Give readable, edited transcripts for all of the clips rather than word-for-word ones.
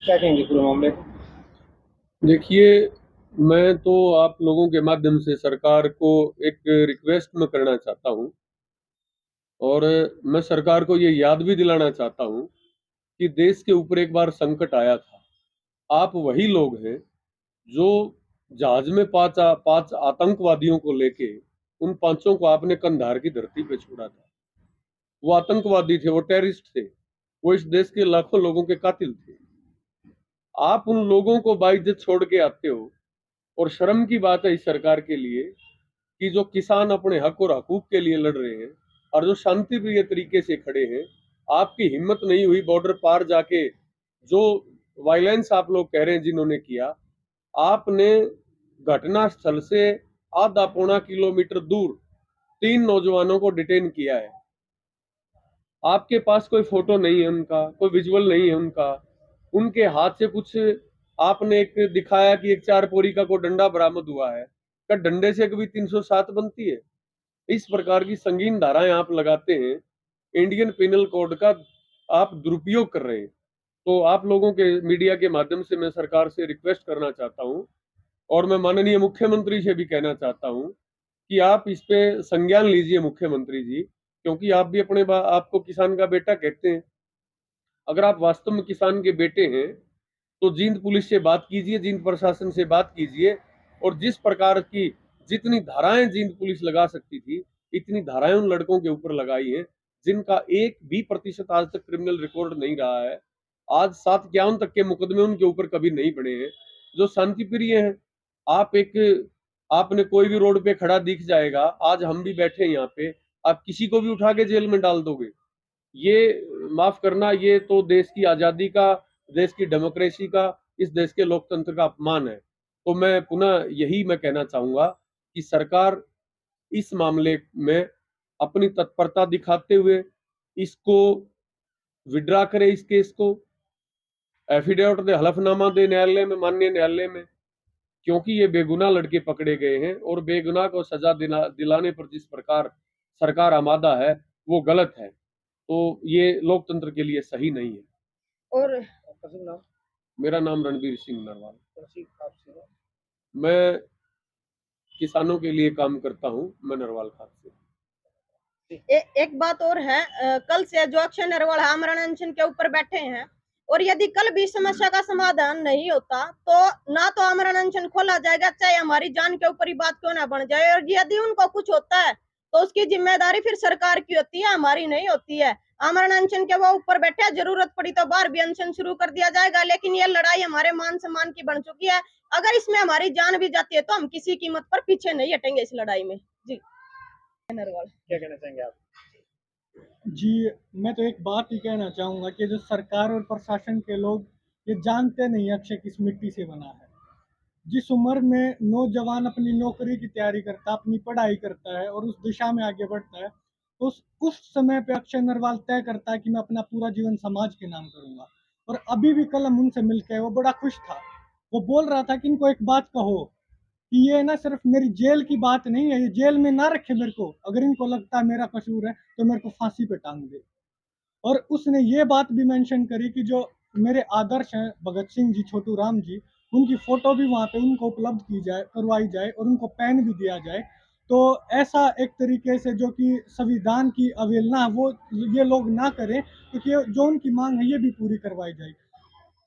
क्या कहेंगे पूरे मामले को? देखिए, मैं तो आप लोगों के माध्यम से सरकार को एक रिक्वेस्ट मैं करना चाहता हूँ और मैं सरकार को ये याद भी दिलाना चाहता हूँ कि देश के ऊपर एक बार संकट आया था। आप वही लोग हैं जो जहाज में पांच आतंकवादियों को लेके उन पांचों को आपने कंधार की धरती पे छोड़ा था। वो आतंकवादी थे, वो टेररिस्ट थे, वो इस देश के लाखों लोगों के कातिल थे। आप उन लोगों को बाइज्जत छोड़ के आते हो। और शर्म की बात है इस सरकार के लिए कि जो किसान अपने हक और हकूक के लिए लड़ रहे हैं और जो शांति प्रिय तरीके से खड़े हैं, आपकी हिम्मत नहीं हुई बॉर्डर पार जाके जो वायलेंस आप लोग कह रहे हैं जिन्होंने किया। आपने घटना स्थल से आधा पौना किलोमीटर दूर तीन नौजवानों को डिटेन किया है। आपके पास कोई फोटो नहीं है उनका, कोई विजुअल नहीं है उनका। उनके हाथ से कुछ आपने एक दिखाया कि एक चार पोरी का कोई डंडा बरामद हुआ है। क्या डंडे से कभी 307 बनती है? इस प्रकार की संगीन धाराएं आप लगाते हैं, इंडियन पिनल कोड का आप दुरुपयोग कर रहे हैं। तो आप लोगों के मीडिया के माध्यम से मैं सरकार से रिक्वेस्ट करना चाहता हूं और मैं माननीय मुख्यमंत्री से भी कहना चाहता हूं कि आप इस पे संज्ञान लीजिए मुख्यमंत्री जी, क्योंकि आप भी आपको किसान का बेटा कहते हैं। अगर आप वास्तव में किसान के बेटे हैं तो जींद पुलिस से बात कीजिए, जींद प्रशासन से बात कीजिए और जिस प्रकार की जितनी धाराएं जींद पुलिस लगा सकती थी इतनी धाराएं उन लड़कों के ऊपर लगाई हैं जिनका 1% भी आज तक क्रिमिनल रिकॉर्ड नहीं रहा है। आज 751 तक के मुकदमे उनके ऊपर कभी नहीं बने हैं। जो शांति प्रिय हैं, आप एक आपने कोई भी रोड पे खड़ा दिख जाएगा, आज हम भी बैठे हैं यहाँ पे, आप किसी को भी उठा के जेल में डाल दोगे। ये माफ करना, ये तो देश की आजादी का, देश की डेमोक्रेसी का, इस देश के लोकतंत्र का अपमान है। तो मैं पुनः यही मैं कहना चाहूंगा कि सरकार इस मामले में अपनी तत्परता दिखाते हुए इसको विड्रा करे, इस केस को एफिडेविट दे, हलफनामा दे न्यायालय में, माननीय न्यायालय में। क्योंकि ये बेगुनाह लड़के पकड़े गए हैं और बेगुनाह को सजा दिलाने पर जिस प्रकार सरकार आमादा है वो गलत है। तो ये लोकतंत्र के लिए सही नहीं है। और आपका शुभ नाम? मेरा नाम रणबीर सिंह नरवाल। आपसे मैं किसानों के लिए काम करता हूँ, मैं नरवाल खास से। एक बात और है, कल से जो अक्षय नरवाल आमरण अनशन के ऊपर बैठे हैं और यदि कल भी समस्या का समाधान नहीं होता तो ना तो आमरण अनशन खोला जाएगा, चाहे हमारी जान के ऊपर ही बात क्यों ना बन जाए। और यदि उनको कुछ होता है तो उसकी जिम्मेदारी फिर सरकार की होती है, हमारी नहीं होती है। आमरण अनशन के वो ऊपर बैठे, जरूरत पड़ी तो बाहर भी अनशन शुरू कर दिया जाएगा, लेकिन ये लड़ाई हमारे मान सम्मान की बन चुकी है। अगर इसमें हमारी जान भी जाती है तो हम किसी कीमत पर पीछे नहीं हटेंगे इस लड़ाई में। जी नरवाल, क्या कहना चाहेंगे आप? जी, मैं तो एक बात ही कहना चाहूँगा कि जो सरकार और प्रशासन के लोग ये जानते नहीं अक्षय किस मिट्टी से बना है। जिस उम्र में नौजवान अपनी नौकरी की तैयारी करता है, अपनी पढ़ाई करता है और उस दिशा में आगे बढ़ता है, तो उस समय पे अक्षय नरवाल तय करता है कि मैं अपना पूरा जीवन समाज के नाम करूँगा। और अभी भी कल हम उनसे मिलके वो बड़ा खुश था। वो बोल रहा था कि इनको एक बात कहो कि ये ना सिर्फ मेरी जेल की बात नहीं है, ये जेल में ना रखे मेरे को, अगर इनको लगता है मेरा कसूर है तो मेरे को फांसी पे टांग दे। और उसने ये बात भी मेंशन करी कि जो मेरे आदर्श हैं भगत सिंह जी, छोटू राम जी, उनकी फोटो भी वहाँ पे उनको उपलब्ध की जाए, करवाई जाए और उनको पेन भी दिया जाए। तो ऐसा एक तरीके से जो कि संविधान की अवहेलना है वो ये लोग ना करें, क्योंकि जो उनकी मांग है ये भी पूरी करवाई जाए।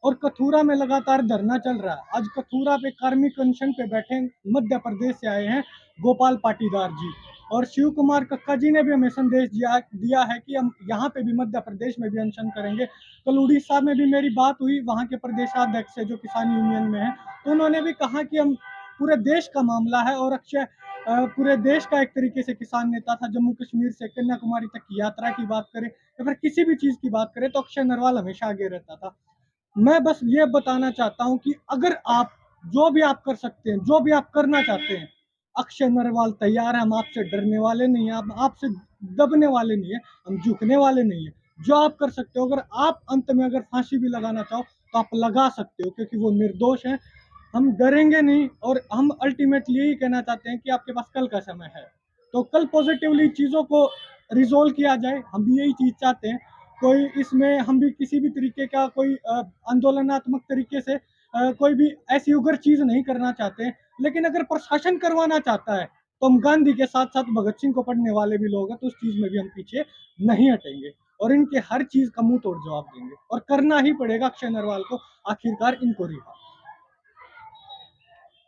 और कथुरा में लगातार धरना चल रहा है। आज कथुरा पे कार्मिक अनशन पे बैठे मध्य प्रदेश से आए हैं गोपाल पाटीदार जी, और शिव कुमार कक्का जी ने भी हमें संदेश दिया है कि हम यहाँ पे भी मध्य प्रदेश में भी अनशन करेंगे। कल उड़ीसा में भी मेरी बात हुई वहाँ के प्रदेशाध्यक्ष से जो किसान यूनियन में है, तो उन्होंने भी कहा कि हम पूरे देश का मामला है और अक्षय पूरे देश का एक तरीके से किसान नेता था। जम्मू कश्मीर से कन्याकुमारी तक की यात्रा की बात करें या फिर किसी भी चीज की बात करें तो अक्षय नरवाल हमेशा आगे रहता था। मैं बस ये बताना चाहता हूँ कि अगर आप जो भी आप कर सकते हैं, जो भी आप करना चाहते हैं, अक्षय नरवाल तैयार है। हम आपसे डरने वाले नहीं है, हम आपसे दबने वाले नहीं है, हम झुकने वाले नहीं है। जो आप कर सकते हो, अगर आप अंत में अगर फांसी भी लगाना चाहो तो आप लगा सकते हो, क्योंकि वो निर्दोष है। हम डरेंगे नहीं और हम अल्टीमेटली यही कहना चाहते हैं कि आपके पास कल का समय है, तो कल पॉजिटिवली चीज़ों को रिजोल्व किया जाए। हम भी यही चीज़ चाहते हैं। कोई इसमें हम भी किसी भी तरीके का कोई आंदोलनात्मक तरीके से कोई भी ऐसी उग्र चीज नहीं करना चाहते। लेकिन अगर प्रशासन करवाना चाहता है तो हम गांधी के साथ साथ भगत सिंह को पढ़ने वाले भी लोग हैं, तो उस चीज में भी हम पीछे नहीं हटेंगे और इनके हर चीज का मुंह तोड़ जवाब देंगे और करना ही पड़ेगा अक्षय नरवाल को आखिरकार इनको रिहा।